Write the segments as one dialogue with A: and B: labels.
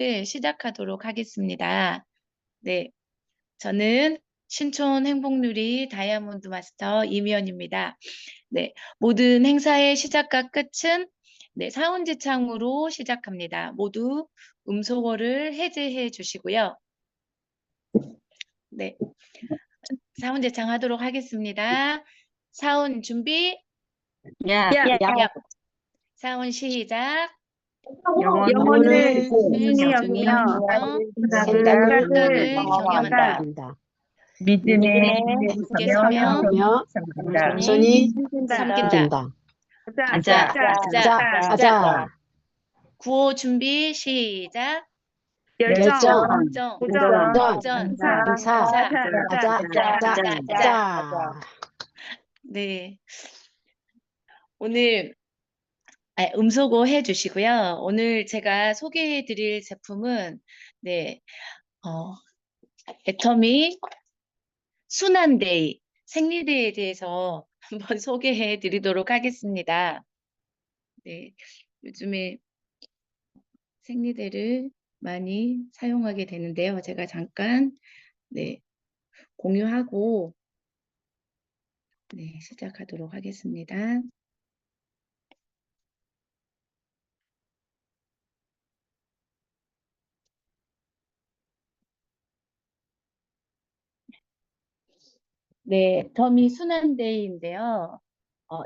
A: 시작하도록 하겠습니다. 네, 저는 신촌 행복누리 다이아몬드 마스터 이미연입니다. 네, 모든 행사의 시작과 끝은 사운지창으로 시작합니다. 모두 음소거를 해제해 주시고요. 네, 사운지창 하도록 하겠습니다. 사운 준비,
B: 야,
A: 야, 사운 시작.
B: 영혼을
A: 소중히
B: 소중히
A: 여기며
B: 여기며
A: 생각을
B: 생각을
A: 경영한다.
B: 경영한다.
A: 믿음에
B: 믿음에
A: 굳게
B: 서며
A: 서며
B: 서며
A: 온전히
B: 온전히
A: 섬긴다.
B: 섬긴다.
A: 가자, 가자, 가자.
B: 가자.
A: 구호 준비 시작.
B: 열정,
A: 열정,
B: 도전,
A: 도전,
B: 감사,
A: 감사,
B: 가자,
A: 가자,
B: 가자,
A: 가자.
B: 가자.
A: 네, 오늘 음소거 해주시고요. 오늘 제가 소개해드릴 제품은 어, 애터미 순환데이 생리대에 대해서 한번 소개해드리도록 하겠습니다. 네, 요즘에 생리대를 많이 사용하게 되는데요. 제가 잠깐 공유하고 시작하도록 하겠습니다. 네, 터미 순환데이인데요.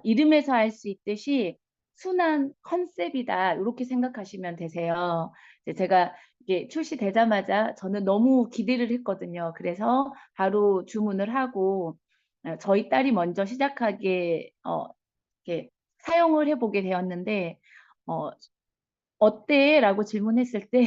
A: 이름에서 알 수 있듯이 순환 컨셉이다. 이렇게 생각하시면 되세요. 제가 이게 출시되자마자 저는 너무 기대를 했거든요. 그래서 바로 주문을 하고 저희 딸이 먼저 시작하게 이렇게 사용을 해보게 되었는데 어때? 라고 질문했을 때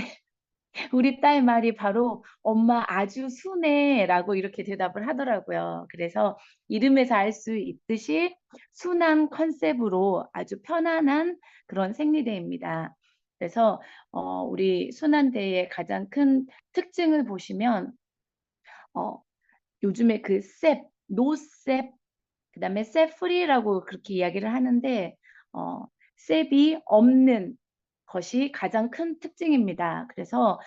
A: 우리 딸 말이 바로 엄마 아주 순해 라고 이렇게 대답을 하더라고요. 그래서 이름에서 알 수 있듯이 순한 컨셉으로 아주 편안한 그런 생리대입니다. 그래서 우리 순환대의 가장 큰 특징을 보시면 어, 요즘에 그 셉, 노셉, 그다음에 셉 프리라고 그렇게 이야기를 하는데 셉이 없는 것이 가장 큰 특징입니다. 그래서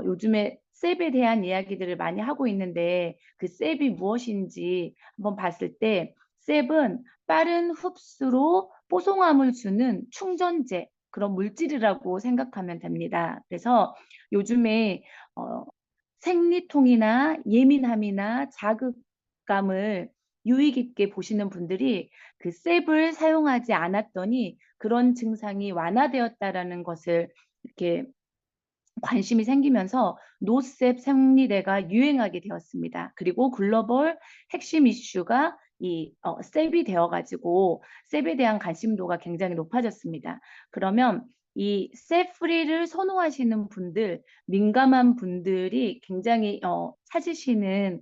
A: 요즘에 셉에 대한 이야기들을 많이 하고 있는데 그 셉이 무엇인지 한번 봤을 때 셉은 빠른 흡수로 뽀송함을 주는 충전재 그런 물질이라고 생각하면 됩니다. 그래서 요즘에 생리통이나 예민함이나 자극감을 유의 깊게 보시는 분들이 그 셉을 사용하지 않았더니 그런 증상이 완화되었다라는 것을 이렇게 관심이 생기면서 노셉 생리대가 유행하게 되었습니다. 그리고 글로벌 핵심 이슈가 이 셉이 되어가지고 셉에 대한 관심도가 굉장히 높아졌습니다. 그러면 이 셉 프리를 선호하시는 분들, 민감한 분들이 굉장히 찾으시는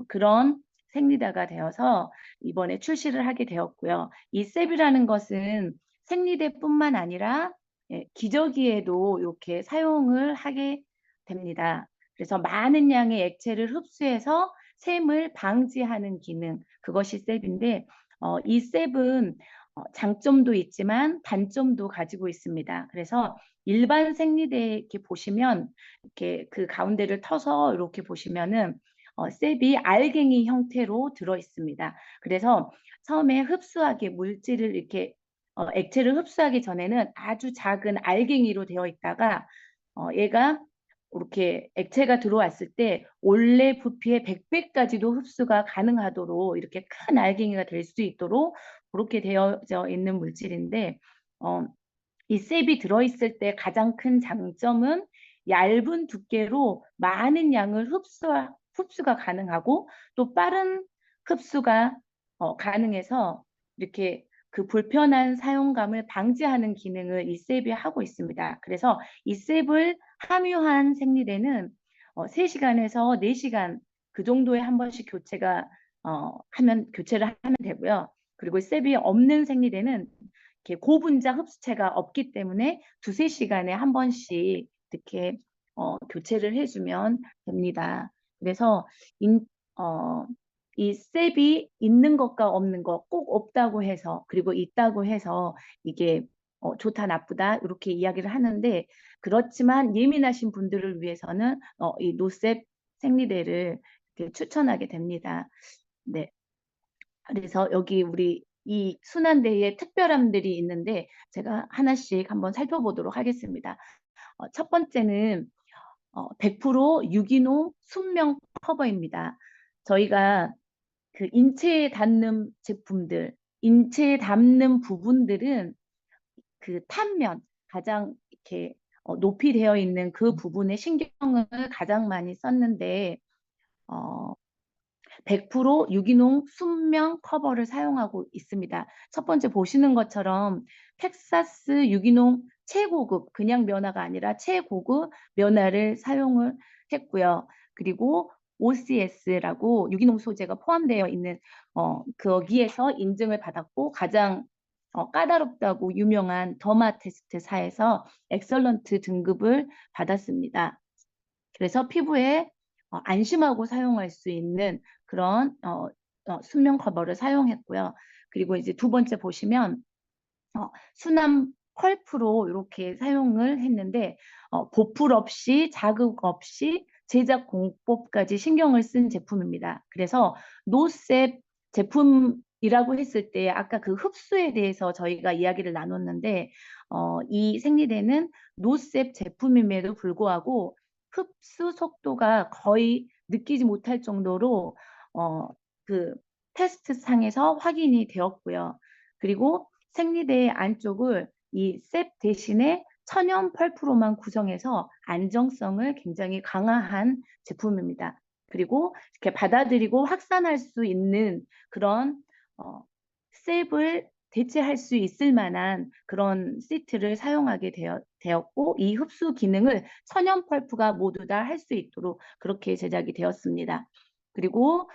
A: 그런 생리대가 되어서 이번에 출시를 하게 되었고요. 이 셉이라는 것은 생리대뿐만 아니라 기저귀에도 이렇게 사용을 하게 됩니다. 그래서 많은 양의 액체를 흡수해서 샘을 방지하는 기능, 그것이 셉인데 이 셉은 장점도 있지만 단점도 가지고 있습니다. 그래서 일반 생리대 이렇게 보시면 이렇게 그 가운데를 터서 이렇게 보시면은 셉이 알갱이 형태로 들어 있습니다. 그래서 처음에 흡수하게 물질을 이렇게 액체를 흡수하기 전에는 아주 작은 알갱이로 되어 있다가 얘가 이렇게 액체가 들어왔을 때 원래 부피의 100배까지도 흡수가 가능하도록 이렇게 큰 알갱이가 될 수 있도록 그렇게 되어져 있는 물질인데 이 셉이 들어있을 때 가장 큰 장점은 얇은 두께로 많은 양을 흡수가 가능하고 또 빠른 흡수가 가능해서 이렇게 그 불편한 사용감을 방지하는 기능을 이 셉이 하고 있습니다. 그래서 이 셉을 함유한 생리대는 3시간에서 4시간 그 정도에 한 번씩 교체를 하면 되고요. 그리고 셉이 없는 생리대는 이렇게 고분자 흡수체가 없기 때문에 2~3시간에 한 번씩 이렇게 교체를 해주면 됩니다. 그래서 이 셉이 있는 것과 없는 것 꼭 없다고 해서 그리고 있다고 해서 이게 좋다 나쁘다 이렇게 이야기를 하는데 그렇지만 예민하신 분들을 위해서는 이 노셉 생리대를 이렇게 추천하게 됩니다. 네. 그래서 여기 우리 이 순환대에 특별함들이 있는데 제가 하나씩 한번 살펴보도록 하겠습니다. 첫 번째는 100% 유기농 순면 커버입니다. 저희가 그 인체에 닿는 제품들, 인체에 닿는 부분들은 그 탄면, 가장 이렇게 높이 되어 있는 그 부분에 신경을 가장 많이 썼는데, 어, 100% 유기농 순면 커버를 사용하고 있습니다. 첫 번째 보시는 것처럼 텍사스 유기농 최고급, 그냥 면화가 아니라 최고급 면화를 사용을 했고요. 그리고 OCS라고 유기농 소재가 포함되어 있는 거기에서 인증을 받았고 가장 까다롭다고 유명한 더마 테스트사에서 엑설런트 등급을 받았습니다. 그래서 피부에 안심하고 사용할 수 있는 그런 순면 커버를 사용했고요. 그리고 이제 두 번째 보시면 순함 펄프로 이렇게 사용을 했는데 보풀 없이 자극 없이 제작 공법까지 신경을 쓴 제품입니다. 그래서 노셉 제품이라고 했을 때 아까 그 흡수에 대해서 저희가 이야기를 나눴는데 이 생리대는 노셉 제품임에도 불구하고 흡수 속도가 거의 느끼지 못할 정도로 그 테스트 상에서 확인이 되었고요. 그리고 생리대의 안쪽을 이 셉 대신에 천연 펄프로만 구성해서 안정성을 굉장히 강화한 제품입니다. 그리고 이렇게 받아들이고 확산할 수 있는 그런 셉을 대체할 수 있을 만한 그런 시트를 사용하게 되었고 이 흡수 기능을 천연 펄프가 모두 다 할 수 있도록 그렇게 제작이 되었습니다. 그리고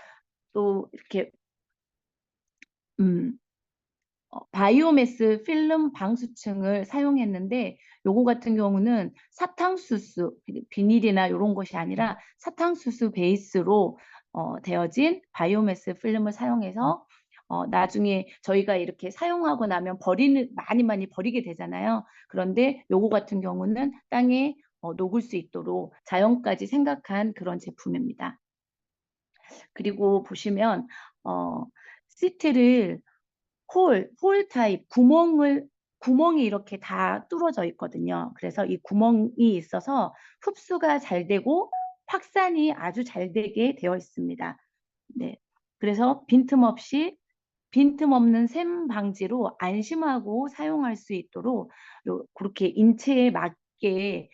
A: 또 이렇게 바이오매스 필름 방수층을 사용했는데 요거 같은 경우는 사탕수수 비닐이나 이런 것이 아니라 사탕수수 베이스로 되어진 바이오매스 필름을 사용해서 나중에 저희가 이렇게 사용하고 나면 많이 버리게 되잖아요. 그런데 요거 같은 경우는 땅에 녹을 수 있도록 자연까지 생각한 그런 제품입니다. 그리고 보시면 시트를 홀 타입 구멍이 이렇게 다 뚫어져 있거든요. 그래서 이 구멍이 있어서 흡수가 잘 되고 확산이 아주 잘 되게 되어 있습니다. 네. 그래서 빈틈없는 샘 방지로 안심하고 사용할 수 있도록 그렇게 인체에 맞게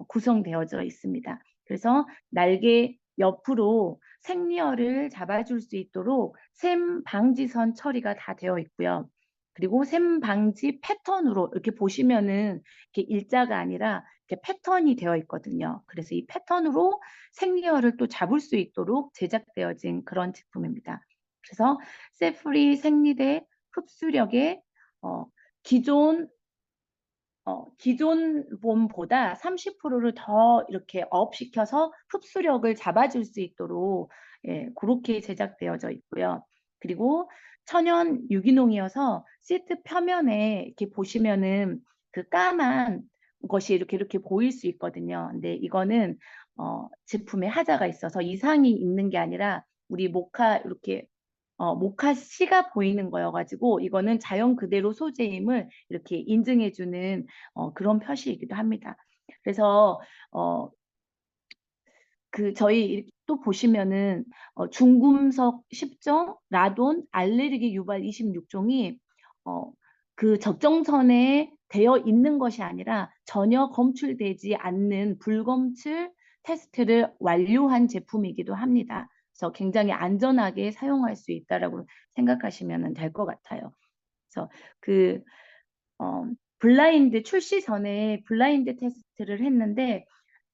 A: 구성되어져 있습니다. 그래서 날개 옆으로 생리혈을 잡아줄 수 있도록 샘 방지선 처리가 다 되어 있고요. 그리고 샘 방지 패턴으로 이렇게 보시면은 이렇게 일자가 아니라 이렇게 패턴이 되어 있거든요. 그래서 이 패턴으로 생리혈을 또 잡을 수 있도록 제작되어진 그런 제품입니다. 그래서 셀프리 생리대 흡수력에 기존 기존 봄보다 30%를 더 이렇게 업시켜서 흡수력을 잡아줄 수 있도록 그렇게 제작되어져 있고요. 그리고 천연 유기농이어서 시트 표면에 이렇게 보시면은 그 까만 것이 이렇게 보일 수 있거든요. 근데 이거는 제품에 하자가 있어서 이상이 있는 게 아니라 우리 모카 이렇게 모카 씨가 보이는 거여가지고 이거는 자연 그대로 소재임을 이렇게 인증해주는 그런 표시이기도 합니다. 그래서 저희 또 보시면은 중금속 10종, 라돈, 알레르기 유발 26종이 그 적정선에 되어 있는 것이 아니라 전혀 검출되지 않는 불검출 테스트를 완료한 제품이기도 합니다. 그래서 굉장히 안전하게 사용할 수 있다라고 생각하시면 될 것 같아요. 그래서 그 블라인드 출시 전에 블라인드 테스트를 했는데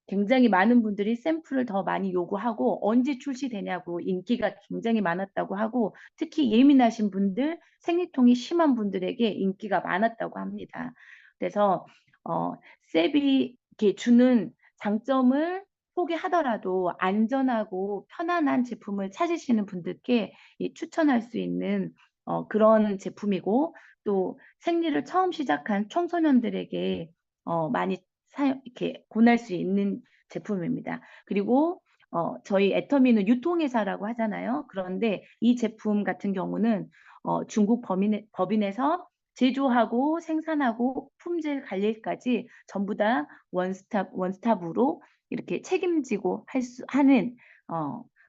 A: 굉장히 많은 분들이 샘플을 더 많이 요구하고 언제 출시되냐고 인기가 굉장히 많았다고 하고 특히 예민하신 분들, 생리통이 심한 분들에게 인기가 많았다고 합니다. 그래서 셉이 이렇게 주는 장점을 포기하더라도 안전하고 편안한 제품을 찾으시는 분들께 추천할 수 있는 그런 제품이고 또 생리를 처음 시작한 청소년들에게 많이 이렇게 권할 수 있는 제품입니다. 그리고 저희 애터미는 유통회사라고 하잖아요. 그런데 이 제품 같은 경우는 중국 법인에서 제조하고 생산하고 품질 관리까지 전부 다 원스톱으로 이렇게 책임지고 하는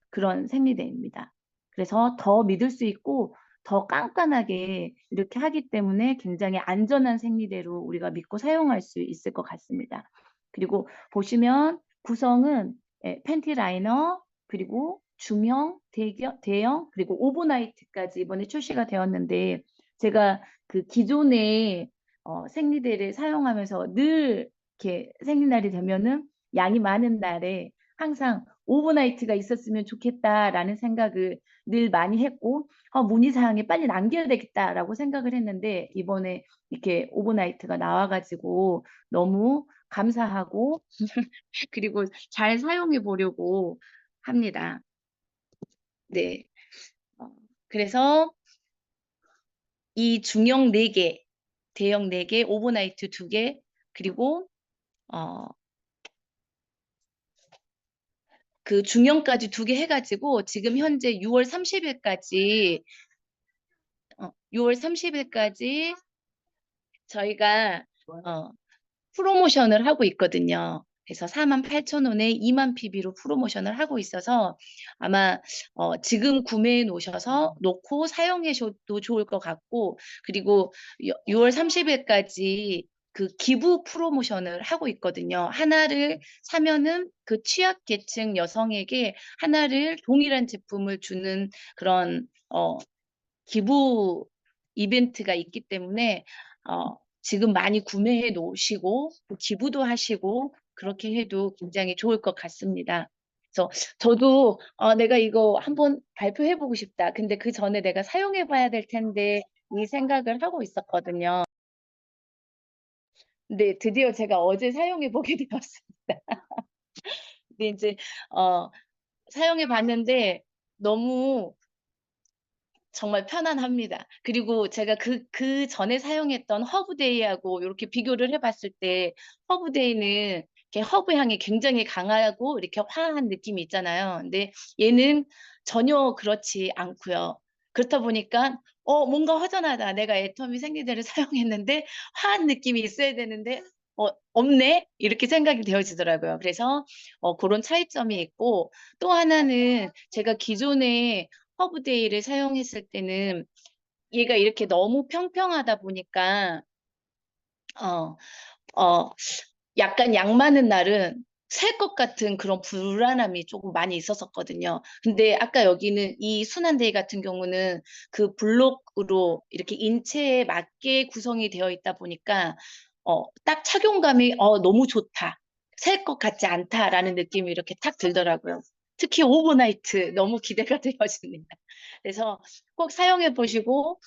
A: 그런 생리대입니다. 그래서 더 믿을 수 있고 더 깐깐하게 이렇게 하기 때문에 굉장히 안전한 생리대로 우리가 믿고 사용할 수 있을 것 같습니다. 그리고 보시면 구성은 팬티 라이너, 그리고 중형, 대형, 그리고 오버나이트까지 이번에 출시가 되었는데, 제가 그 기존의 생리대를 사용하면서 늘 이렇게 생리날이 되면은 양이 많은 날에 항상 오버나이트가 있었으면 좋겠다라는 생각을 늘 많이 했고, 문의사항에 빨리 남겨야 되겠다라고 생각을 했는데, 이번에 이렇게 오버나이트가 나와가지고 너무 감사하고 그리고 잘 사용해 보려고 합니다. 네. 그래서 이 중형 4개, 대형 4개, 오버나이트 2개, 그리고 그 중형까지 2개 해가지고 지금 현재 6월 30일까지 6월 30일까지 저희가 프로모션을 하고 있거든요. 그래서 48,000원에 2만 PB로 프로모션을 하고 있어서 아마 지금 구매해 놓고 사용하셔도 좋을 것 같고, 그리고 6월 30일까지 그 기부 프로모션을 하고 있거든요. 하나를 사면은 그 취약계층 여성에게 하나를 동일한 제품을 주는 그런 기부 이벤트가 있기 때문에 지금 많이 구매해 놓으시고 또 기부도 하시고 그렇게 해도 굉장히 좋을 것 같습니다. 그래서 저도 내가 이거 한번 발표해 보고 싶다. 근데 그 전에 내가 사용해 봐야 될 텐데 이 생각을 하고 있었거든요. 근데 드디어 제가 어제 사용해 보게 되었습니다. 근데 이제 사용해 봤는데 너무 정말 편안합니다. 그리고 제가 그 전에 사용했던 허브데이하고 이렇게 비교를 해봤을 때 허브데이는 이렇게 허브 향이 굉장히 강하고 이렇게 화한 느낌이 있잖아요. 근데 얘는 전혀 그렇지 않고요. 그렇다 보니까 뭔가 허전하다. 내가 애터미 생리대를 사용했는데 화한 느낌이 있어야 되는데 없네? 이렇게 생각이 되어지더라고요. 그래서 그런 차이점이 있고, 또 하나는 제가 기존에 허브데이를 사용했을 때는 얘가 이렇게 너무 평평하다 보니까 어, 어, 약간 양 많은 날은 살 것 같은 그런 불안함이 조금 많이 있었었거든요. 근데 아까 여기는 이 순환데이 같은 경우는 그 블록으로 이렇게 인체에 맞게 구성이 되어 있다 보니까 딱 착용감이 너무 좋다. 살 것 같지 않다라는 느낌이 이렇게 탁 들더라고요. 특히 오버나이트 너무 기대가 되어집니다. 그래서 꼭 사용해 보시고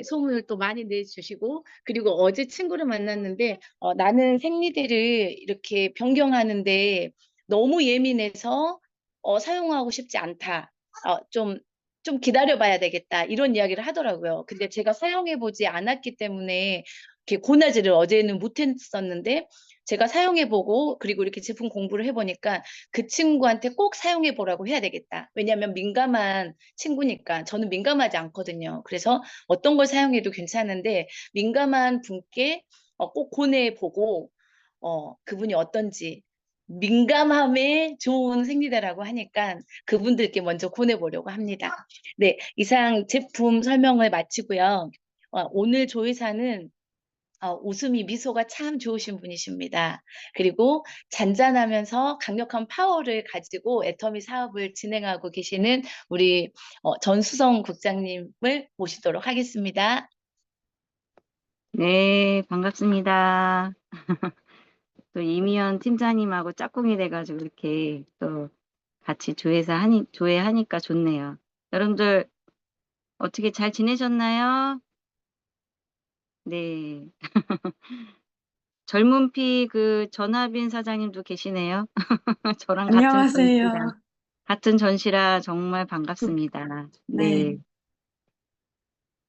A: 소문을 또 많이 내주시고, 그리고 어제 친구를 만났는데 나는 생리대를 이렇게 변경하는데 너무 예민해서 사용하고 싶지 않다. 좀 기다려봐야 되겠다. 이런 이야기를 하더라고요. 근데 제가 사용해보지 않았기 때문에 이렇게 고나지를 어제는 못했었는데, 제가 사용해보고 그리고 이렇게 제품 공부를 해보니까 그 친구한테 꼭 사용해보라고 해야 되겠다. 왜냐하면 민감한 친구니까. 저는 민감하지 않거든요. 그래서 어떤 걸 사용해도 괜찮은데 민감한 분께 꼭 권해보고 그분이 어떤지, 민감함에 좋은 생리대라고 하니까 그분들께 먼저 권해보려고 합니다. 네, 이상 제품 설명을 마치고요. 오늘 조이사는 웃음이 미소가 참 좋으신 분이십니다. 그리고 잔잔하면서 강력한 파워를 가지고 애터미 사업을 진행하고 계시는 우리 전수성 국장님을 모시도록 하겠습니다.
B: 네, 반갑습니다. 또 이미연 팀장님하고 짝꿍이 돼가지고 이렇게 또 같이 조회하니까 좋네요. 여러분들 어떻게 잘 지내셨나요? 네. 젊은 피 그 전하빈 사장님도 계시네요. 저랑 같은 전시라,
C: 안녕하세요.
B: 정말 반갑습니다.
C: 네.
B: 네.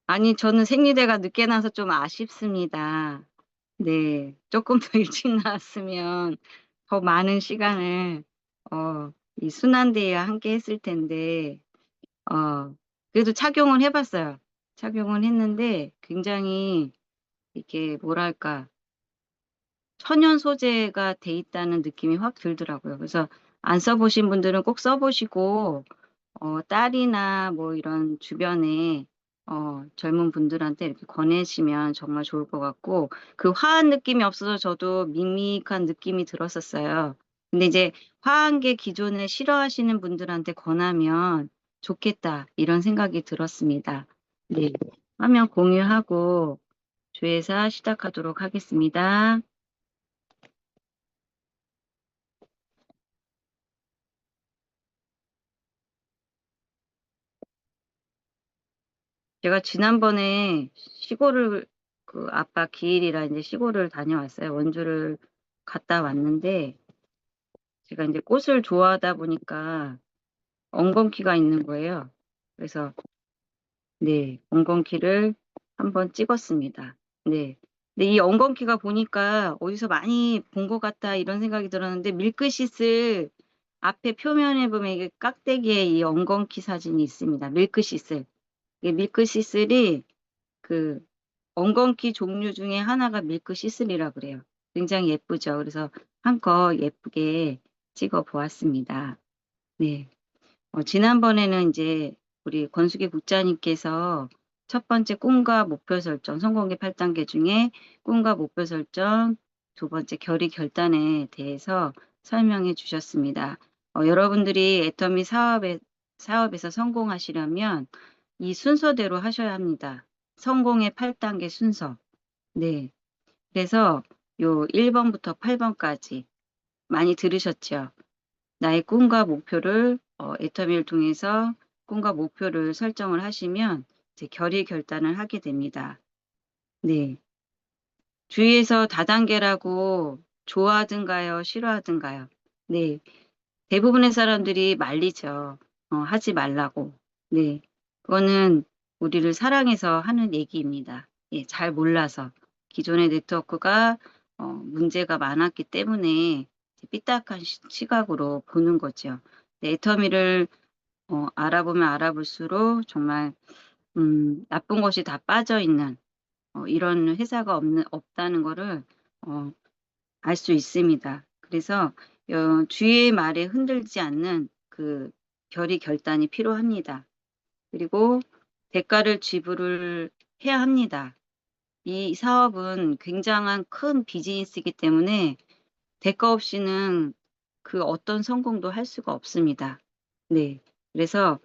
B: 아니, 저는 생리대가 늦게 나서 좀 아쉽습니다. 네, 조금 더 일찍 나왔으면 더 많은 시간을 이 순환대회와 함께 했을 텐데 그래도 착용을 해봤어요. 착용을 했는데 굉장히 이게 뭐랄까 천연 소재가 돼 있다는 느낌이 확 들더라고요. 그래서 안 써보신 분들은 꼭 써보시고 딸이나 뭐 이런 주변에 젊은 분들한테 이렇게 권해시면 정말 좋을 것 같고, 그 화한 느낌이 없어서 저도 밋밋한 느낌이 들었었어요. 근데 이제 화한 게 기존에 싫어하시는 분들한테 권하면 좋겠다, 이런 생각이 들었습니다. 네. 화면 공유하고 조회사 시작하도록 하겠습니다. 제가 지난번에 시골을 그 아빠 기일이라 이제 시골을 다녀왔어요. 원주를 갔다 왔는데 제가 이제 꽃을 좋아하다 보니까 엉겅퀴가 있는 거예요. 그래서 네, 엉겅퀴를 한번 찍었습니다. 네. 근데 이 엉겅퀴가 보니까 어디서 많이 본 것 같다 이런 생각이 들었는데 밀크시슬 앞에 표면에 보면 이게 깍대기에 이 엉겅퀴 사진이 있습니다. 밀크시슬. 이게 밀크시슬이 그 엉겅퀴 종류 중에 하나가 밀크 시슬이라 그래요. 굉장히 예쁘죠. 그래서 한껏 예쁘게 찍어 보았습니다. 네. 지난번에는 이제 우리 권숙희 국장님께서 첫 번째 꿈과 목표 설정, 성공의 8단계 중에 꿈과 목표 설정, 두 번째 결의 결단에 대해서 설명해 주셨습니다. 여러분들이 애터미 사업에서 성공하시려면 이 순서대로 하셔야 합니다. 성공의 8단계 순서. 네. 그래서 요 1번부터 8번까지 많이 들으셨죠? 나의 꿈과 목표를 애터미를 통해서 꿈과 목표를 설정을 하시면 이제 결의 결단을 하게 됩니다. 네. 주위에서 다단계라고 좋아하든가요, 싫어하든가요? 네. 대부분의 사람들이 말리죠. 하지 말라고. 네. 그거는 우리를 사랑해서 하는 얘기입니다. 예, 잘 몰라서. 기존의 네트워크가 문제가 많았기 때문에 삐딱한 시각으로 보는 거죠. 네, 애터미를 알아보면 알아볼수록 정말 나쁜 것이 다 빠져 있는 이런 회사가 없다는 거를 알 수 있습니다. 그래서 주위의 말에 흔들지 않는 그 결의 결단이 필요합니다. 그리고 대가를 지불을 해야 합니다. 이 사업은 굉장한 큰 비즈니스이기 때문에 대가 없이는 그 어떤 성공도 할 수가 없습니다. 네. 그래서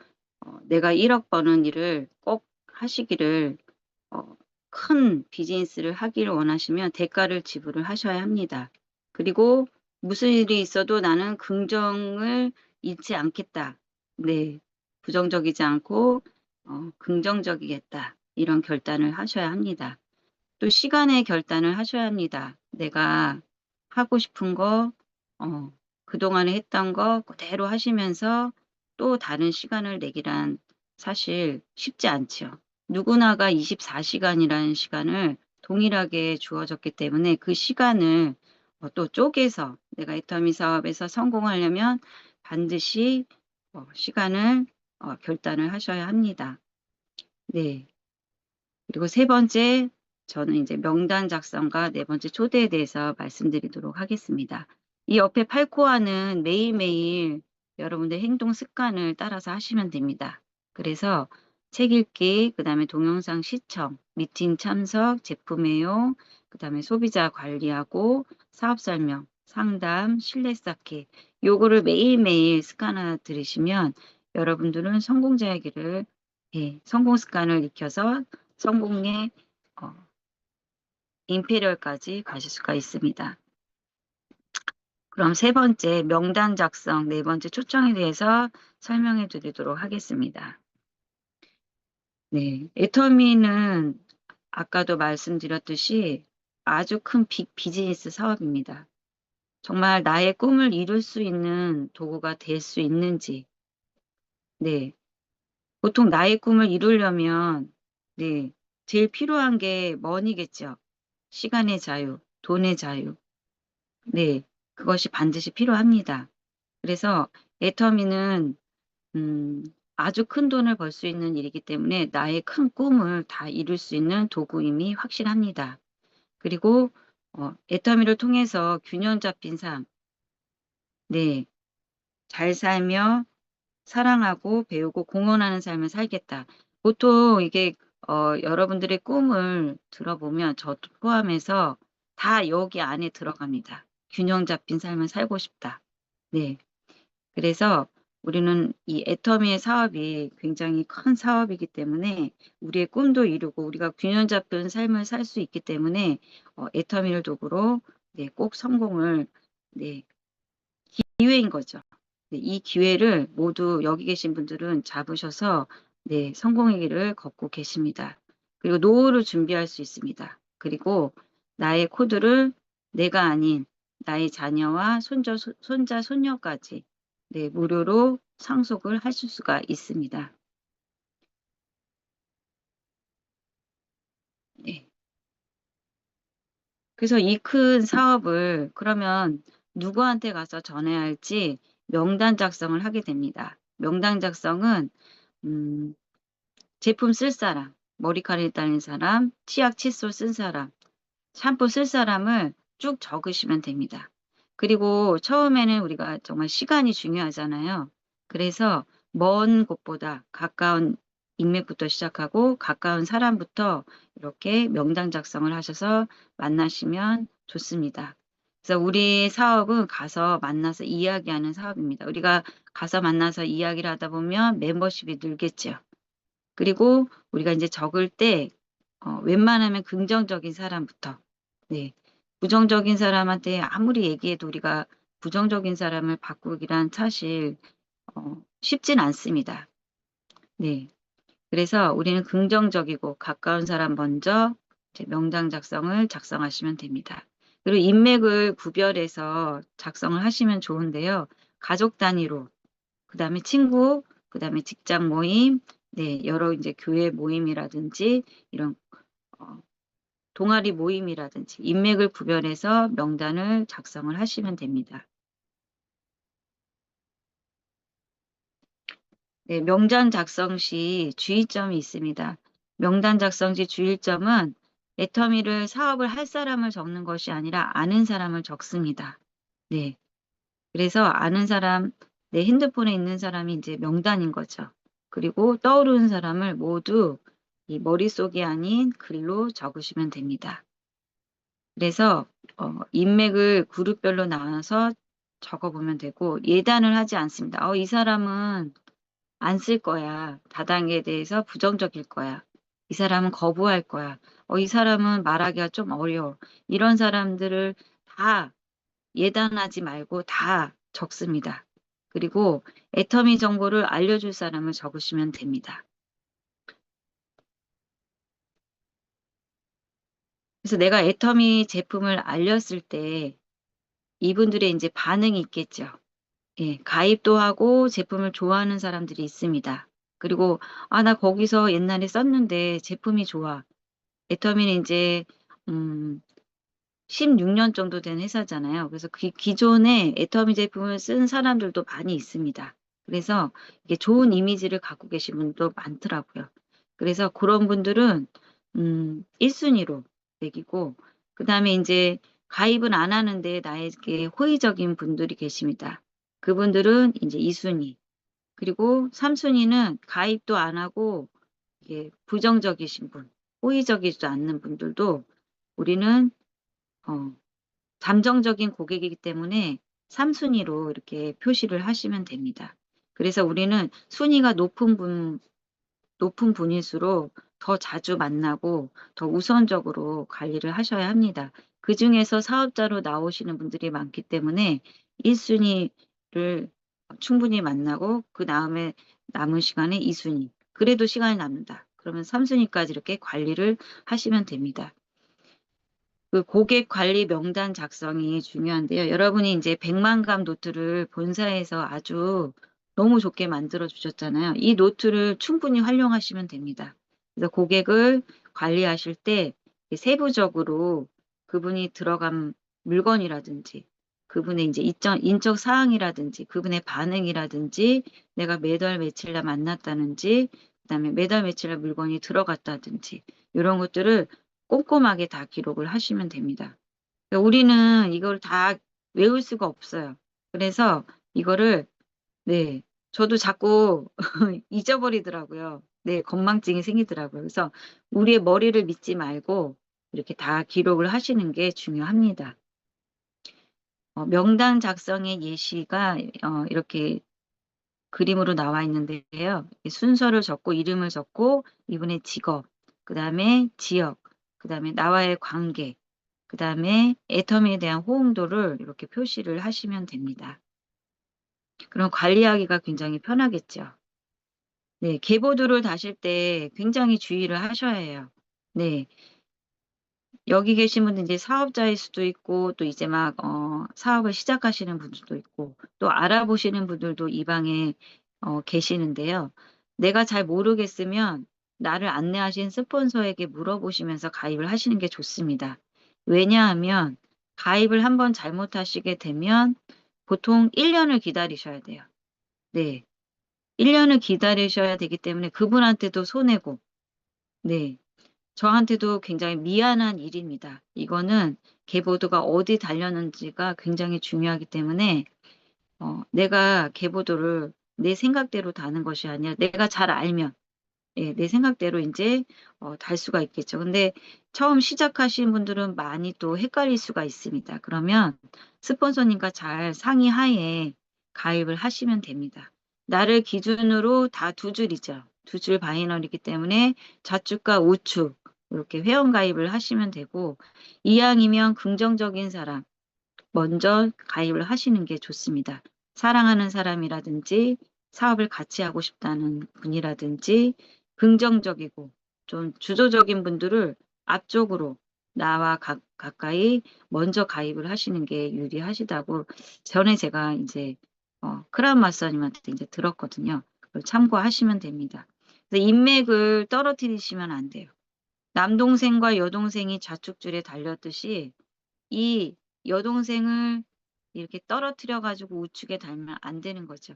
B: 내가 1억 버는 일을 꼭 하시기를 큰 비즈니스를 하기를 원하시면 대가를 지불을 하셔야 합니다. 그리고 무슨 일이 있어도 나는 긍정을 잃지 않겠다. 네. 부정적이지 않고 긍정적이겠다. 이런 결단을 하셔야 합니다. 또 시간의 결단을 하셔야 합니다. 내가 하고 싶은 거, 그동안에 했던 거 그대로 하시면서 또 다른 시간을 내기란 사실 쉽지 않죠. 누구나가 24시간이라는 시간을 동일하게 주어졌기 때문에 그 시간을 또 쪼개서 내가 애터미 사업에서 성공하려면 반드시 시간을 결단을 하셔야 합니다. 네. 그리고 세 번째, 저는 이제 명단 작성과 네 번째 초대에 대해서 말씀드리도록 하겠습니다. 이 옆에 8코어는 매일매일 여러분들 행동 습관을 따라서 하시면 됩니다. 그래서 책 읽기, 그 다음에 동영상 시청, 미팅 참석, 제품 애용, 그 다음에 소비자 관리하고 사업 설명, 상담, 신뢰 쌓기, 요거를 매일매일 습관화 들으시면 여러분들은 성공자의 길을, 예, 성공 습관을 익혀서 성공의 임페리얼까지 가실 수가 있습니다. 그럼 세 번째 명단 작성, 네 번째 초청에 대해서 설명해 드리도록 하겠습니다. 네, 애터미는 아까도 말씀드렸듯이 아주 큰 비즈니스 사업입니다. 정말 나의 꿈을 이룰 수 있는 도구가 될 수 있는지, 네, 보통 나의 꿈을 이루려면, 네, 제일 필요한 게 머니겠죠. 시간의 자유, 돈의 자유. 네, 그것이 반드시 필요합니다. 그래서 애터미는 음, 아주 큰 돈을 벌 수 있는 일이기 때문에 나의 큰 꿈을 다 이룰 수 있는 도구임이 확실합니다. 그리고 애터미를 통해서 균형 잡힌 삶, 네, 잘 살며 사랑하고 배우고 공헌하는 삶을 살겠다. 보통 이게 여러분들의 꿈을 들어보면 저도 포함해서 다 여기 안에 들어갑니다. 균형 잡힌 삶을 살고 싶다. 네. 그래서 우리는 이 애터미의 사업이 굉장히 큰 사업이기 때문에 우리의 꿈도 이루고 우리가 균형 잡힌 삶을 살 수 있기 때문에 애터미를 도구로 네, 꼭 성공을 네, 기회인 거죠. 네, 이 기회를 모두 여기 계신 분들은 잡으셔서 네, 성공의 길을 걷고 계십니다. 그리고 노후를 준비할 수 있습니다. 그리고 나의 코드를 내가 아닌 나의 자녀와 손자, 손녀까지 네, 무료로 상속을 하실 수가 있습니다. 네. 그래서 이 큰 사업을 그러면 누구한테 가서 전해야 할지 명단 작성을 하게 됩니다. 명단 작성은 음, 제품 쓸 사람, 머리카락이 딸린 사람, 치약 칫솔 쓴 사람, 샴푸 쓸 사람을 쭉 적으시면 됩니다. 그리고 처음에는 우리가 정말 시간이 중요하잖아요. 그래서 먼 곳보다 가까운 인맥부터 시작하고 가까운 사람부터 이렇게 명단 작성을 하셔서 만나시면 좋습니다. 그래서 우리 사업은 가서 만나서 이야기하는 사업입니다. 우리가 가서 만나서 이야기를 하다 보면 멤버십이 늘겠죠. 그리고 우리가 이제 적을 때 웬만하면 긍정적인 사람부터 네. 부정적인 사람한테 아무리 얘기해도 우리가 부정적인 사람을 바꾸기란 사실 쉽진 않습니다. 네. 그래서 우리는 긍정적이고 가까운 사람 먼저 이제 명단 작성을 작성하시면 됩니다. 그리고 인맥을 구별해서 작성을 하시면 좋은데요. 가족 단위로, 그 다음에 친구, 그 다음에 직장 모임, 네, 여러 이제 교회 모임이라든지 이런 동아리 모임이라든지 인맥을 구별해서 명단을 작성을 하시면 됩니다. 네, 명단 작성 시 주의점이 있습니다. 명단 작성 시 주의점은 애터미를 사업을 할 사람을 적는 것이 아니라 아는 사람을 적습니다. 네. 그래서 아는 사람, 내 핸드폰에 있는 사람이 이제 명단인 거죠. 그리고 떠오르는 사람을 모두 이 머릿속이 아닌 글로 적으시면 됩니다. 그래서 인맥을 그룹별로 나눠서 적어보면 되고 예단을 하지 않습니다. 이 사람은 안 쓸 거야. 다단계에 대해서 부정적일 거야. 이 사람은 거부할 거야. 이 사람은 말하기가 좀 어려워. 이런 사람들을 다 예단하지 말고 다 적습니다. 그리고 애터미 정보를 알려줄 사람을 적으시면 됩니다. 그래서 내가 애터미 제품을 알렸을 때 이분들의 이제 반응이 있겠죠. 예, 가입도 하고 제품을 좋아하는 사람들이 있습니다. 그리고 나 거기서 옛날에 썼는데 제품이 좋아. 애터미는 이제 16년 정도 된 회사잖아요. 그래서 그 기존에 애터미 제품을 쓴 사람들도 많이 있습니다. 그래서 이게 좋은 이미지를 갖고 계신 분도 많더라고요. 그래서 그런 분들은 1순위로 매기고 그다음에 이제 가입은 안 하는데 나에게 호의적인 분들이 계십니다. 그분들은 이제 2순위. 그리고 3순위는 가입도 안 하고 이게 부정적이신 분, 호의적이지도 않는 분들도 우리는 어, 잠정적인 고객이기 때문에 3순위로 이렇게 표시를 하시면 됩니다. 그래서 우리는 순위가 높은 분일수록 더 자주 만나고 더 우선적으로 관리를 하셔야 합니다. 그 중에서 사업자로 나오시는 분들이 많기 때문에 1순위를 충분히 만나고 그 다음에 남은 시간에 2순위. 그래도 시간이 남는다. 그러면 3순위까지 이렇게 관리를 하시면 됩니다. 그 고객 관리 명단 작성이 중요한데요. 여러분이 이제 100만 감 노트를 본사에서 아주 너무 좋게 만들어 주셨잖아요. 이 노트를 충분히 활용하시면 됩니다. 그래서 고객을 관리하실 때 세부적으로 그분이 들어간 물건이라든지 그분의 이제 인적 사항이라든지 그분의 반응이라든지 내가 몇 월 며칠 날 만났다든지 그다음에 몇 월 며칠 날 물건이 들어갔다든지 이런 것들을 꼼꼼하게 다 기록을 하시면 됩니다. 그러니까 우리는 이걸 다 외울 수가 없어요. 그래서 이거를 네, 저도 자꾸 잊어버리더라고요. 네, 건망증이 생기더라고요. 그래서 우리의 머리를 믿지 말고 이렇게 다 기록을 하시는 게 중요합니다. 명단 작성의 예시가 이렇게 그림으로 나와 있는데요. 순서를 적고 이름을 적고 이분의 직업, 그 다음에 지역, 그 다음에 나와의 관계, 그 다음에 애터미에 대한 호응도를 이렇게 표시를 하시면 됩니다. 그럼 관리하기가 굉장히 편하겠죠. 네, 계보도를 다실 때 굉장히 주의를 하셔야 해요. 네, 여기 계신 분들 이제 사업자일 수도 있고, 또 이제 막, 사업을 시작하시는 분들도 있고, 또 알아보시는 분들도 이 방에, 계시는데요. 내가 잘 모르겠으면 나를 안내하신 스폰서에게 물어보시면서 가입을 하시는 게 좋습니다. 왜냐하면 가입을 한번 잘못하시게 되면 보통 1년을 기다리셔야 돼요. 네. 1년을 기다리셔야 되기 때문에 그분한테도 손해고, 네. 저한테도 굉장히 미안한 일입니다. 이거는 계보도가 어디 달렸는지가 굉장히 중요하기 때문에, 내가 계보도를 내 생각대로 다는 것이 아니라 내가 잘 알면, 예, 내 생각대로 이제, 달 수가 있겠죠. 근데 처음 시작하신 분들은 많이 또 헷갈릴 수가 있습니다. 그러면 스폰서님과 잘 상의하에 가입을 하시면 됩니다. 나를 기준으로 다 두 줄이죠. 두 줄 바이너리이기 때문에 좌측과 우측 이렇게 회원 가입을 하시면 되고 이왕이면 긍정적인 사람 먼저 가입을 하시는 게 좋습니다. 사랑하는 사람이라든지 사업을 같이 하고 싶다는 분이라든지 긍정적이고 좀 주도적인 분들을 앞쪽으로 나와 가까이 먼저 가입을 하시는 게 유리하시다고 전에 제가 이제 크라운 마스터님한테 이제 들었거든요. 그걸 참고하시면 됩니다. 그래서 인맥을 떨어뜨리시면 안 돼요. 남동생과 여동생이 좌측줄에 달렸듯이 이 여동생을 이렇게 떨어뜨려 가지고 우측에 달면 안 되는 거죠.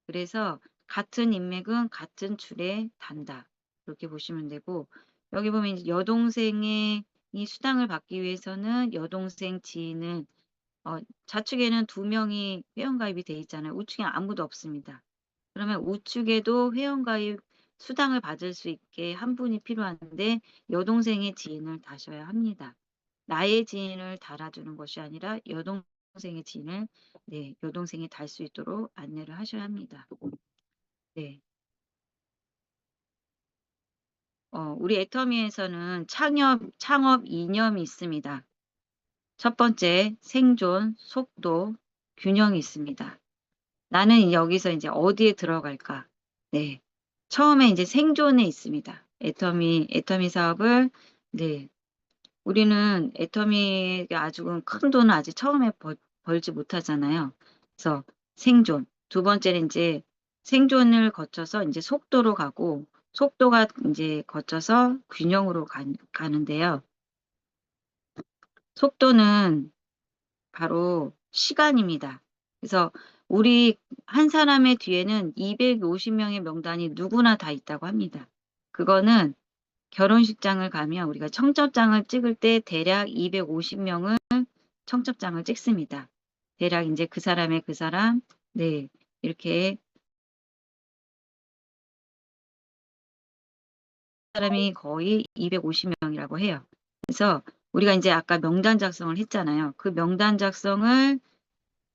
B: 그래서 같은 인맥은 같은 줄에 단다. 그렇게 보시면 되고 여기 보면 이제 여동생의 이 수당을 받기 위해서는 여동생 지인은 좌측에는 2명이 회원가입이 돼 있잖아요. 우측에 아무도 없습니다. 그러면 우측에도 회원가입 수당을 받을 수 있게 한 분이 필요한데 여동생의 지인을 다셔야 합니다. 나의 지인을 달아주는 것이 아니라 여동생의 지인을 네, 여동생이 달 수 있도록 안내를 하셔야 합니다. 네. 우리 애터미에서는 창업 이념이 있습니다. 첫 번째, 생존, 속도, 균형이 있습니다. 나는 여기서 이제 어디에 들어갈까? 네. 처음에 이제 생존에 있습니다. 애터미 사업을, 네. 우리는 애터미가 아주 큰 돈을 아직 처음에 벌지 못하잖아요. 그래서 생존. 두 번째는 이제 생존을 거쳐서 이제 속도로 가고, 속도가 이제 거쳐서 균형으로 가는데요. 속도는 바로 시간입니다. 그래서 우리 한 사람의 뒤에는 250명의 명단이 누구나 다 있다고 합니다. 그거는 결혼식장을 가면 우리가 청첩장을 찍을 때 대략 250명을 청첩장을 찍습니다. 대략 이제 그 사람의 그 사람, 네, 이렇게 사람이 거의 250명이라고 해요. 그래서 우리가 이제 아까 명단 작성을 했잖아요. 그 명단 작성을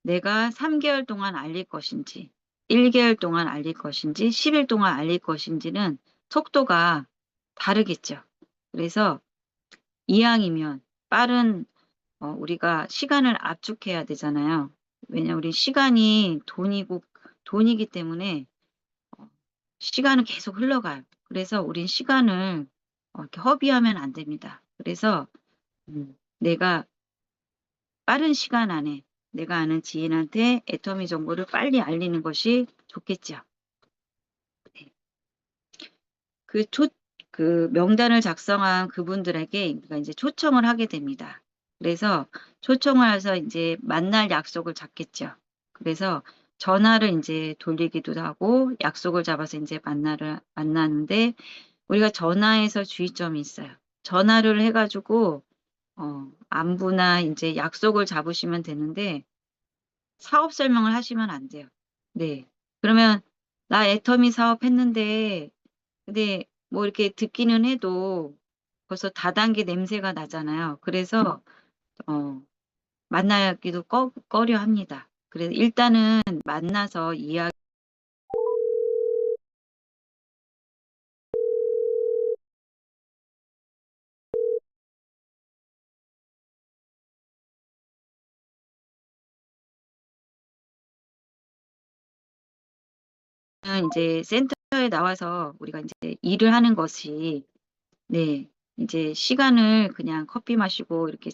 B: 내가 3개월 동안 알릴 것인지, 1개월 동안 알릴 것인지, 10일 동안 알릴 것인지는 속도가 다르겠죠. 그래서 이왕이면 빠른 우리가 시간을 압축해야 되잖아요. 왜냐하면 우리 시간이 돈이기 때문에 시간은 계속 흘러가요. 그래서 우린 시간을 이렇게 허비하면 안 됩니다. 그래서 내가 빠른 시간 안에 내가 아는 지인한테 애터미 정보를 빨리 알리는 것이 좋겠죠. 네. 그 명단을 작성한 그분들에게 우리가 이제 초청을 하게 됩니다. 그래서 초청을 해서 이제 만날 약속을 잡겠죠. 그래서 전화를 이제 돌리기도 하고 약속을 잡아서 이제 만나는데 우리가 전화에서 주의점이 있어요. 전화를 해가지고 안부나 이제 약속을 잡으시면 되는데 사업 설명을 하시면 안 돼요. 네. 그러면 나 애터미 사업 했는데 근데 뭐 이렇게 듣기는 해도 벌써 다단계 냄새가 나잖아요. 그래서 만나기도 꺼려 합니다. 그래서 일단은 만나서 이야기 이제 센터에 나와서 우리가 이제 일을 하는 것이 네, 이제 시간을 그냥 커피 마시고 이렇게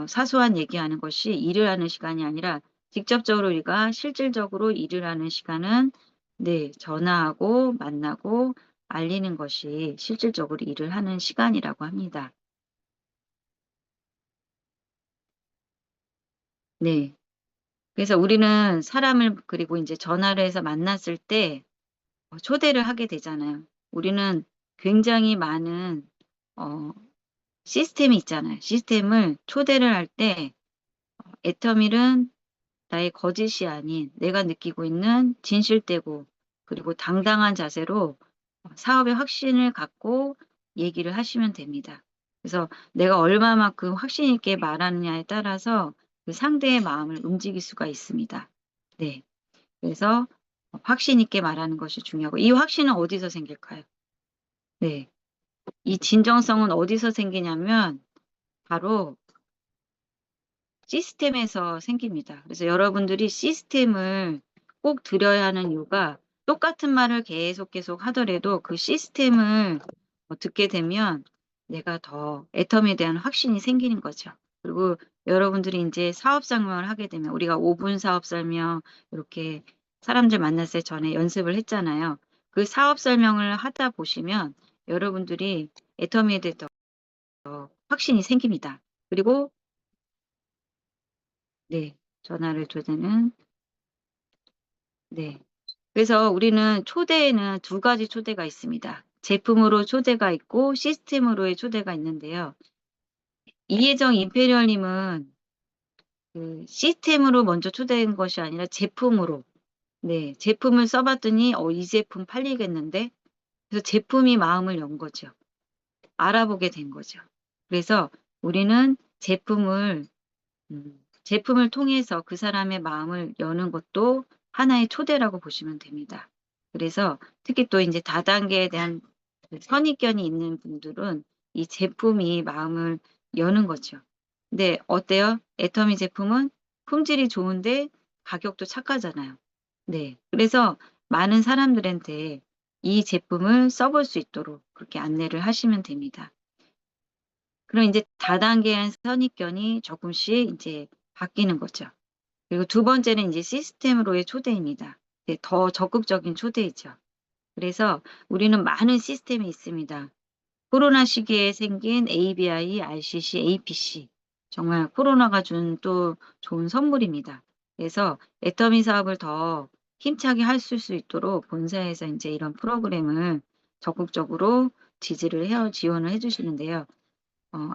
B: 사소한 얘기하는 것이 일을 하는 시간이 아니라 직접적으로 우리가 실질적으로 일을 하는 시간은 네, 전화하고 만나고 알리는 것이 실질적으로 일을 하는 시간이라고 합니다. 네. 그래서 우리는 사람을 그리고 이제 전화를 해서 만났을 때 초대를 하게 되잖아요. 우리는 굉장히 많은 어, 시스템이 있잖아요. 시스템을 초대를 할 때 애터밀은 나의 거짓이 아닌 내가 느끼고 있는 진실되고 그리고 당당한 자세로 사업의 확신을 갖고 얘기를 하시면 됩니다. 그래서 내가 얼마만큼 확신 있게 말하느냐에 따라서 그 상대의 마음을 움직일 수가 있습니다. 네. 그래서 확신 있게 말하는 것이 중요하고 이 확신은 어디서 생길까요? 네. 이 진정성은 어디서 생기냐면 바로 시스템에서 생깁니다. 그래서 여러분들이 시스템을 꼭 들여야 하는 이유가 똑같은 말을 계속 하더라도 그 시스템을 듣게 되면 내가 더 애텀에 대한 확신이 생기는 거죠. 그리고 여러분들이 이제 사업 설명을 하게 되면 우리가 5분 사업 설명 이렇게 사람들 만났을 전에 연습을 했잖아요. 그 사업 설명을 하다 보시면 여러분들이 애터미에 대해 더 확신이 생깁니다. 그리고 네, 전화를 조제는 네. 그래서 우리는 초대에는 두 가지 초대가 있습니다. 제품으로 초대가 있고 시스템으로의 초대가 있는데요. 이혜정 임페리얼님은 그 시스템으로 먼저 초대한 것이 아니라 제품으로 네, 제품을 써봤더니 이 제품 팔리겠는데 그래서 제품이 마음을 연 거죠. 알아보게 된 거죠. 그래서 우리는 제품을 통해서 그 사람의 마음을 여는 것도 하나의 초대라고 보시면 됩니다. 그래서 특히 또 이제 다단계에 대한 선입견이 있는 분들은 이 제품이 마음을 여는 거죠. 근데 어때요? 애터미 제품은 품질이 좋은데 가격도 착하잖아요. 네. 그래서 많은 사람들한테 이 제품을 써볼 수 있도록 그렇게 안내를 하시면 됩니다. 그럼 이제 다단계한 선입견이 조금씩 이제 바뀌는 거죠. 그리고 두 번째는 이제 시스템으로의 초대입니다. 네, 더 적극적인 초대이죠. 그래서 우리는 많은 시스템이 있습니다. 코로나 시기에 생긴 ABI, RCC, APC. 정말 코로나가 준 또 좋은 선물입니다. 그래서 애터미 사업을 더 힘차게 할 수 있도록 본사에서 이제 이런 프로그램을 적극적으로 지원을 해주시는데요.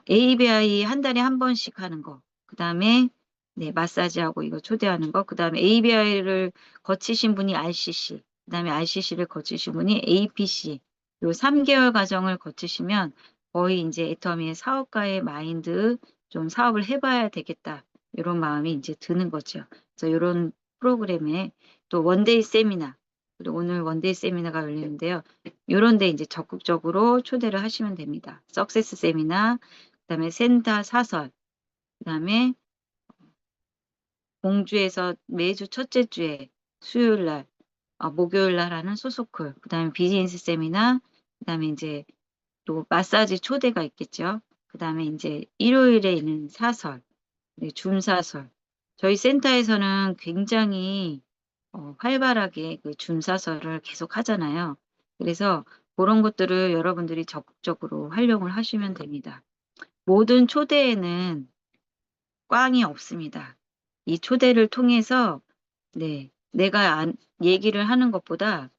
B: ABI 한 달에 한 번씩 하는 거, 그 다음에 네, 마사지하고 이거 초대하는 거, 그 다음에 ABI를 거치신 분이 RCC, 그 다음에 RCC를 거치신 분이 APC, 요 3개월 과정을 거치시면 거의 이제 애터미의 사업가의 마인드, 좀 사업을 해봐야 되겠다, 이런 마음이 이제 드는 거죠. 그래서 이런 프로그램에 또 원데이 세미나, 그리고 오늘 원데이 세미나가 열리는데요. 요런 데 이제 적극적으로 초대를 하시면 됩니다. 석세스 세미나, 그다음에 센터 사설, 그다음에 공주에서 매주 첫째 주에 수요일 날, 목요일 날 하는 소소클, 그다음에 비즈니스 세미나, 그다음에 이제 또 마사지 초대가 있겠죠. 그다음에 이제 일요일에 있는 사설, 네, 줌 사설. 저희 센터에서는 굉장히 활발하게 그 줌 사설을 계속 하잖아요. 그래서 그런 것들을 여러분들이 적극적으로 활용을 하시면 됩니다. 모든 초대에는 꽝이 없습니다. 이 초대를 통해서 네, 얘기를 하는 것보다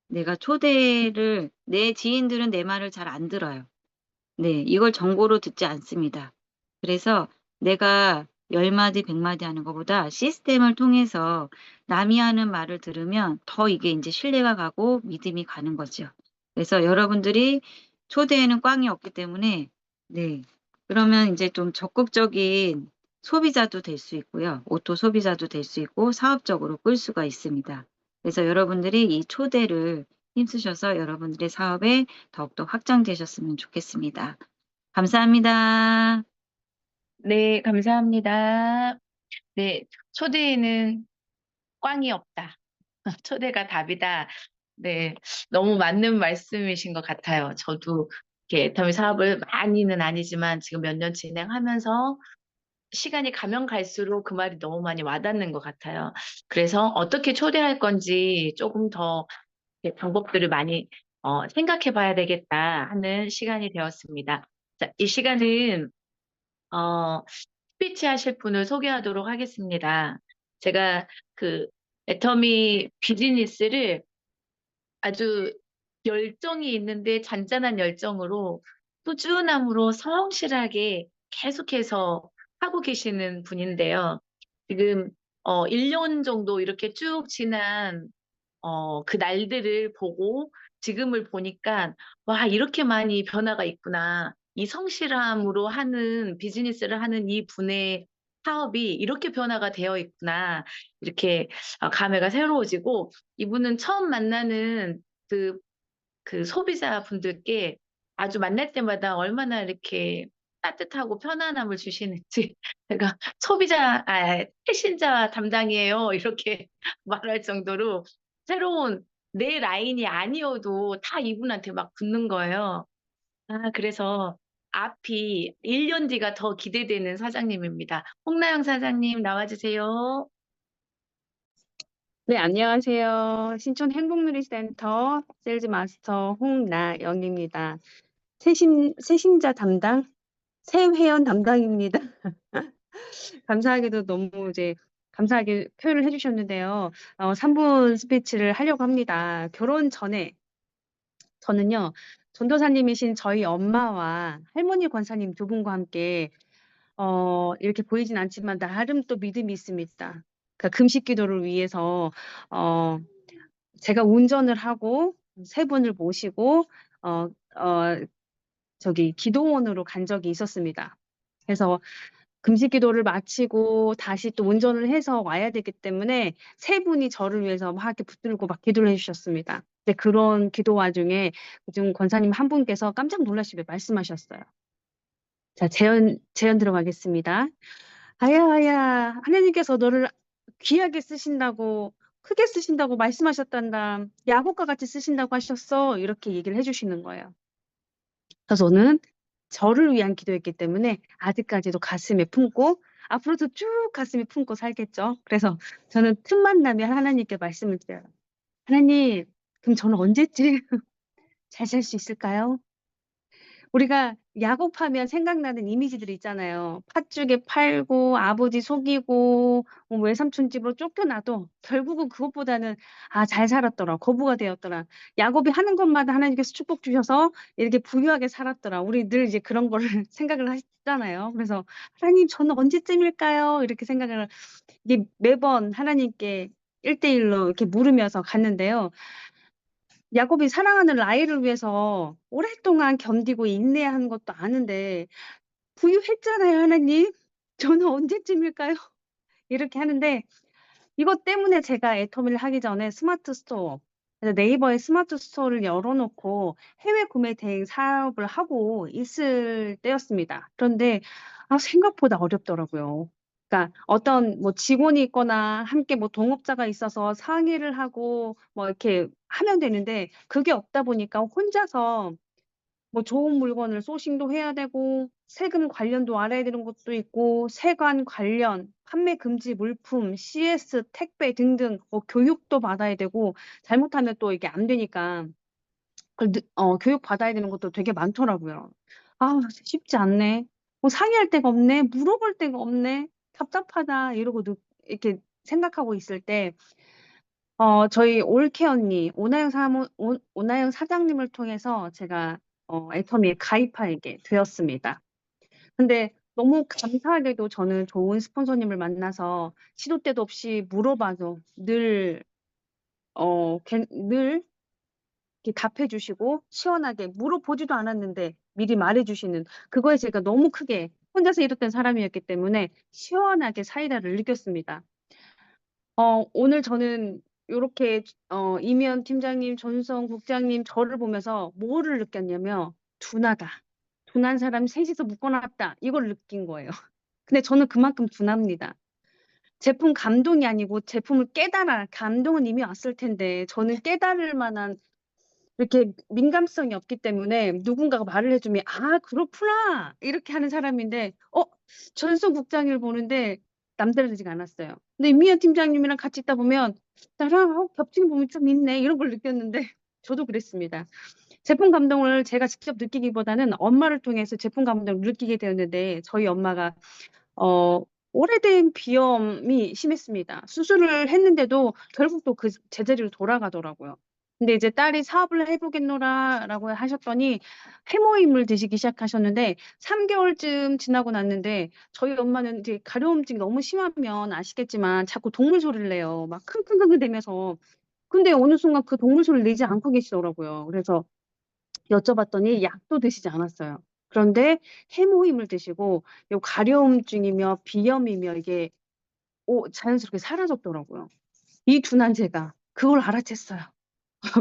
B: 내가 초대를 내 지인들은 내 말을 잘 안 들어요. 네, 이걸 정보로 듣지 않습니다. 그래서 내가 10마디, 100마디 하는 것보다 시스템을 통해서 남이 하는 말을 들으면 더 이게 이제 신뢰가 가고 믿음이 가는 거죠. 그래서 여러분들이 초대에는 꽝이 없기 때문에, 네. 그러면 이제 좀 적극적인 소비자도 될 수 있고요. 오토 소비자도 될 수 있고 사업적으로 끌 수가 있습니다. 그래서 여러분들이 이 초대를 힘쓰셔서 여러분들의 사업에 더욱더 확장되셨으면 좋겠습니다. 감사합니다.
A: 네, 감사합니다. 네, 초대에는 꽝이 없다. 초대가 답이다. 네, 너무 맞는 말씀이신 것 같아요. 저도 이렇게 애터미 사업을 많이는 아니지만 지금 몇 년 진행하면서 시간이 가면 갈수록 그 말이 너무 많이 와닿는 것 같아요. 그래서 어떻게 초대할 건지 조금 더 이렇게 방법들을 많이 생각해 봐야 되겠다 하는 시간이 되었습니다. 자, 이 시간은 어, 스피치 하실 분을 소개하도록 하겠습니다. 제가 그 애터미 비즈니스를 아주 열정이 있는데 잔잔한 열정으로 꾸준함으로 성실하게 계속해서 하고 계시는 분인데요. 지금 1년 정도 이렇게 쭉 지난 그 날들을 보고 지금을 보니까 와, 이렇게 많이 변화가 있구나. 이 성실함으로 하는 비즈니스를 하는 이 분의 사업이 이렇게 변화가 되어 있구나. 이렇게 감회가 새로워지고 이분은 처음 만나는 그, 그 소비자분들께 아주 만날 때마다 얼마나 이렇게 따뜻하고 편안함을 주시는지 제가 패신자 담당이에요. 이렇게 말할 정도로 새로운 내 라인이 아니어도 다 이분한테 막 붙는 거예요. 그래서 앞이 1년 뒤가 더 기대되는 사장님입니다. 홍나영 사장님 나와주세요.
C: 네, 안녕하세요. 신촌 행복누리센터 세일즈 마스터 홍나영입니다. 새신자 담당, 새 회원 담당입니다. 감사하게도 너무 이제 감사하게 표현을 해주셨는데요. 3분 스피치를 하려고 합니다. 결혼 전에 저는요, 전도사님이신 저희 엄마와 할머니 권사님 두 분과 함께 이렇게 보이진 않지만 나름 또 믿음이 있습니다. 그러니까 금식 기도를 위해서 어, 제가 운전을 하고 세 분을 모시고 어, 어, 저기 기도원으로 간 적이 있었습니다. 그래서 금식 기도를 마치고 다시 또 운전을 해서 와야 되기 때문에 세 분이 저를 위해서 막 이렇게 붙들고 막 기도를 해주셨습니다. 근데 그런 기도 와중에 요즘 권사님 한 분께서 깜짝 놀라시며 말씀하셨어요. 자, 재연 들어가겠습니다. 아야, 하나님께서 너를 귀하게 쓰신다고, 크게 쓰신다고 말씀하셨단다. 야곱과 같이 쓰신다고 하셨어. 이렇게 얘기를 해주시는 거예요. 그래서 저는 저를 위한 기도였기 때문에 아직까지도 가슴에 품고, 앞으로도 쭉 가슴에 품고 살겠죠. 그래서 저는 틈만 나면 하나님께 말씀을 드려요. 하나님, 그럼 저는 언제쯤 잘 살 수 있을까요? 우리가 야곱하면 생각나는 이미지들 있잖아요. 팥죽에 팔고 아버지 속이고 외삼촌 집으로 쫓겨나도 결국은 그것보다는 잘 살았더라. 거부가 되었더라. 야곱이 하는 것마다 하나님께서 축복 주셔서 이렇게 부유하게 살았더라. 우리 늘 이제 그런 거를 생각을 하시잖아요. 그래서 하나님 저는 언제쯤일까요? 이렇게 생각을 이게 매번 하나님께 1대1로 이렇게 물으면서 갔는데요. 야곱이 사랑하는 라헬을 위해서 오랫동안 견디고 인내한 것도 아는데 부유했잖아요, 하나님. 저는 언제쯤일까요? 이렇게 하는데 이것 때문에 제가 애터미를 하기 전에 스마트 스토어, 그래서 네이버에 스마트 스토어를 열어놓고 해외 구매 대행 사업을 하고 있을 때였습니다. 그런데 생각보다 어렵더라고요. 그러니까 어떤 뭐 직원이 있거나 함께 뭐 동업자가 있어서 상의를 하고 뭐 이렇게 하면 되는데 그게 없다 보니까 혼자서 뭐 좋은 물건을 소싱도 해야 되고 세금 관련도 알아야 되는 것도 있고 세관 관련 판매 금지 물품, CS, 택배 등등 뭐 교육도 받아야 되고 잘못하면 또 이게 안 되니까 교육 받아야 되는 것도 되게 많더라고요. 쉽지 않네. 상의할 데가 없네. 물어볼 데가 없네. 답답하다. 이러고 이렇게 생각하고 있을 때 저희 올케 언니 오나영 사장님을 통해서 제가 애터미에 가입하게 되었습니다. 근데 너무 감사하게도 저는 좋은 스폰서님을 만나서 시도 때도 없이 물어봐도 늘 늘 이렇게 답해 주시고 시원하게 물어보지도 않았는데 미리 말해 주시는 그거에 제가 너무 크게 혼자서 일했던 사람이었기 때문에 시원하게 사이다를 느꼈습니다. 오늘 저는 요렇게 이면 팀장님, 전수성 국장님 저를 보면서 뭐를 느꼈냐면 '둔하다. 둔한 사람 셋이서 묶어 놨다.' 이걸 느낀 거예요. 근데 저는 그만큼 둔합니다. 제품 감동이 아니고 제품을 깨달아 감동은 이미 왔을 텐데 저는 깨달을 만한 이렇게 민감성이 없기 때문에 누군가가 말을 해 주면 '아 그렇구나.' 이렇게 하는 사람인데 전수성 국장님을 보는데 남다르지가 않았어요. 근데 임미연 팀장님이랑 같이 있다 보면 나랑 겹치는 부분이 좀 있네 이런 걸 느꼈는데 저도 그랬습니다. 제품 감동을 제가 직접 느끼기보다는 엄마를 통해서 제품 감동을 느끼게 되었는데 저희 엄마가 오래된 비염이 심했습니다. 수술을 했는데도 결국 또 그 제자리로 돌아가더라고요. 근데 이제 딸이 "사업을 해 보겠노라."라고 하셨더니 해모임을 드시기 시작하셨는데 3개월쯤 지나고 났는데 저희 엄마는 이제 가려움증이 너무 심하면 아시겠지만 자꾸 동물 소리를 내요. 막 킁킁킁대면서. 근데 어느 순간 그 동물 소리를 내지 않고 계시더라고요. 그래서 여쭤봤더니 약도 드시지 않았어요. 그런데 해모임을 드시고 요 가려움증이며 비염이며 이게 자연스럽게 사라졌더라고요. 이 둔한 제가 그걸 알아챘어요.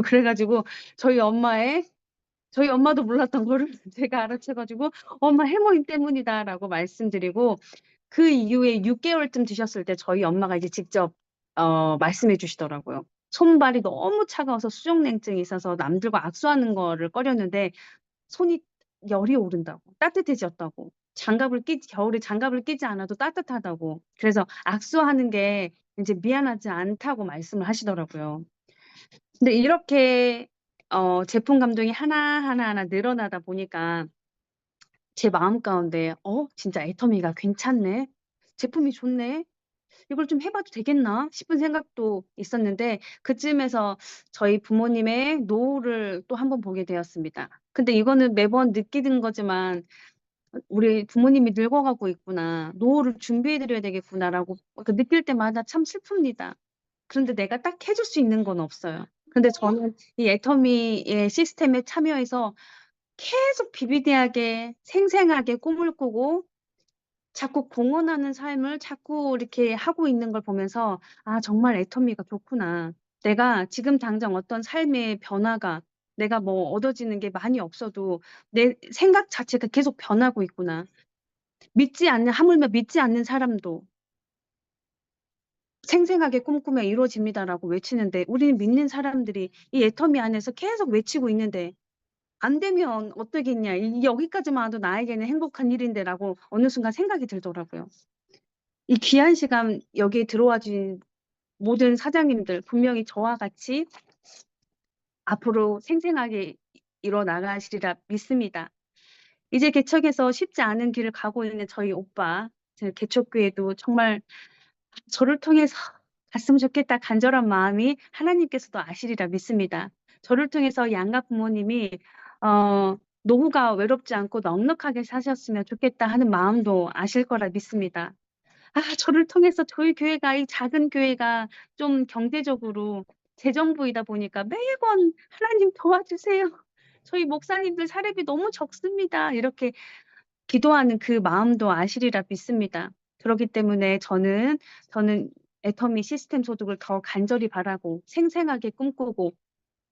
C: 그래 가지고 저희 엄마도 몰랐던 거를 제가 알아채 가지고 "엄마 해모임 때문이다."라고 말씀드리고 그 이후에 6개월쯤 드셨을 때 저희 엄마가 이제 직접 말씀해 주시더라고요. 손발이 너무 차가워서 수족냉증이 있어서 남들과 악수하는 거를 꺼렸는데 손이 열이 오른다고 따뜻해졌다고 겨울에 장갑을 끼지 않아도 따뜻하다고 그래서 악수하는 게 인제 미안하지 않다고 말씀을 하시더라고요. 근데 이렇게 제품 감동이 하나하나 늘어나다 보니까 제 마음 가운데 '진짜 애터미가 괜찮네. 제품이 좋네. 이걸 좀 해 봐도 되겠나?' 싶은 생각도 있었는데 그쯤에서 저희 부모님의 노후를 또 한 번 보게 되었습니다. 근데 이거는 매번 느끼는 거지만 '우리 부모님이 늙어가고 있구나. 노후를 준비해 드려야 되겠구나.'라고 느낄 때마다 참 슬픕니다. 그런데 내가 딱 해줄 수 있는 건 없어요. 근데 저는 이 애터미의 시스템에 참여해서 계속 비비디하게 생생하게 꿈을 꾸고 자꾸 공헌하는 삶을 자꾸 이렇게 하고 있는 걸 보면서 '아 정말 애터미가 좋구나. 내가 지금 당장 어떤 삶의 변화가 내가 뭐 얻어지는 게 많이 없어도 내 생각 자체가 계속 변하고 있구나. 하물며 믿지 않는 사람도 생생하게 꿈꾸면 이루어집니다라고 외치는데 우리는 믿는 사람들이 이 애터미 안에서 계속 외치고 있는데 안 되면 어떠겠냐. 여기까지만 와도 나에게는 행복한 일인데라고 어느 순간 생각이 들더라고요. 이 귀한 시간 여기에 들어와 주신 모든 사장님들 분명히 저와 같이 앞으로 생생하게 이뤄 나가시리라 믿습니다. 이제 개척해서 쉽지 않은 길을 가고 있는 저희 오빠, 제 개척교회도 정말 저를 통해서 갔으면 좋겠다 간절한 마음이 하나님께서도 아시리라 믿습니다. 저를 통해서 양가 부모님이 노후가 외롭지 않고 넉넉하게 사셨으면 좋겠다 하는 마음도 아실 거라 믿습니다. 저를 통해서 저희 교회가 이 작은 교회가 좀 경제적으로 재정부이다 보니까 매번 "하나님 도와주세요. 저희 목사님들 사례비 너무 적습니다." 이렇게 기도하는 그 마음도 아시리라 믿습니다. 그렇기 때문에 저는 애터미 시스템 소득을 더 간절히 바라고 생생하게 꿈꾸고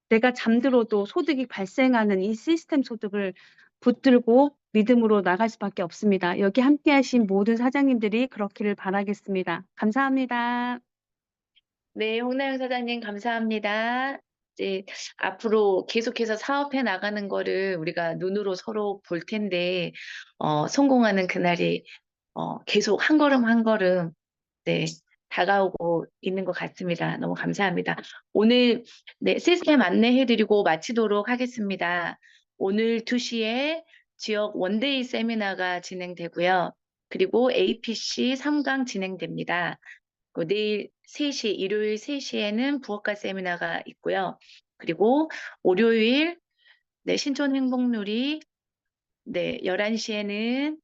C: 내가 잠들어도 소득이 발생하는 이 시스템 소득을 붙들고 믿음으로 나갈 수밖에 없습니다. 여기 함께 하신 모든 사장님들이 그렇기를 바라겠습니다. 감사합니다.
A: 네, 홍나영 사장님 감사합니다. 이제 앞으로 계속해서 사업해 나가는 거를 우리가 눈으로 서로 볼 텐데 성공하는 그날이 계속 한 걸음 한 걸음 네, 다가오고 있는 것 같습니다. 너무 감사합니다. 오늘 네, 시스템 안내해 드리고 마치도록 하겠습니다. 오늘 2시에 지역 원데이 세미나가 진행되고요. 그리고 APC 3강 진행됩니다. 내일 3시, 일요일 3시에는 부엌가 세미나가 있고요. 그리고 월요일 신촌 행복누리 11시에는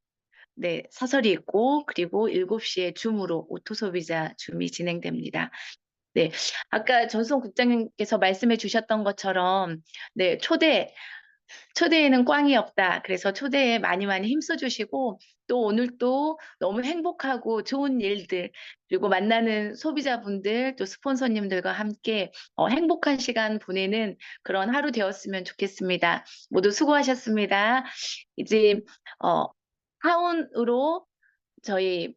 A: 사설이 있고, 그리고 7시에 줌으로 오토소비자 줌이 진행됩니다. 아까 전송 국장님께서 말씀해 주셨던 것처럼, 초대에는 꽝이 없다. 그래서 초대에 많이 힘써 주시고, 또 오늘 또 너무 행복하고 좋은 일들, 그리고 만나는 소비자분들, 또 스폰서님들과 함께 행복한 시간 보내는 그런 하루 되었으면 좋겠습니다. 모두 수고하셨습니다. 이제 하온으로 저희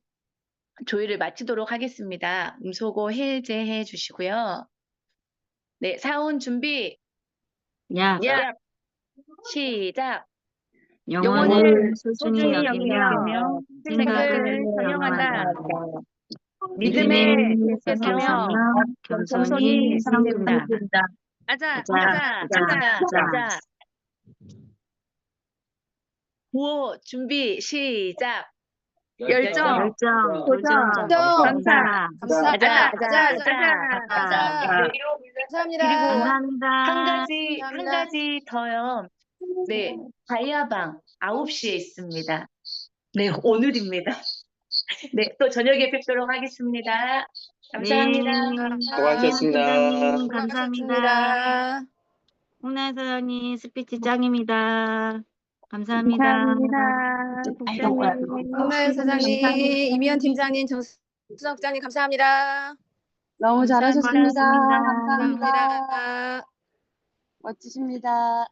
A: 조율을 마치도록 하겠습니다. 음소거 해제해 주시고요. 사온 준비,
B: 야,
A: 시작.
B: 영혼을 소중히
A: 소중히
B: 여기며
A: 여기며
B: 생각을
A: 경영한다.
B: 경영한다.
A: 믿음에
B: 믿음에
A: 계속하며
B: 계속하며 겸손히
A: 겸손히
B: 섬긴다.
C: 아자,
B: 아자.
A: 구호 준비 시작.
C: 열정,
B: 도전,
C: 감사.
A: 아자.
D: 감사합니다.
A: 그리고
B: 감사합니다.
A: 한 가지 더요. 다이아방 9시에 있습니다. 오늘입니다. 또 저녁에 뵙도록 하겠습니다. 감사합니다.
D: 수고하셨습니다.
B: 감사합니다. 홍나연 사장님 스피치 짱입니다. 감사합니다.
D: 홍나연 사장님, 이미연 팀장님, 정수석장님 감사합니다.
E: 너무 잘하셨습니다.
B: 고맙습니다.
E: 감사합니다.
D: 감사합니다.
E: 멋지십니다.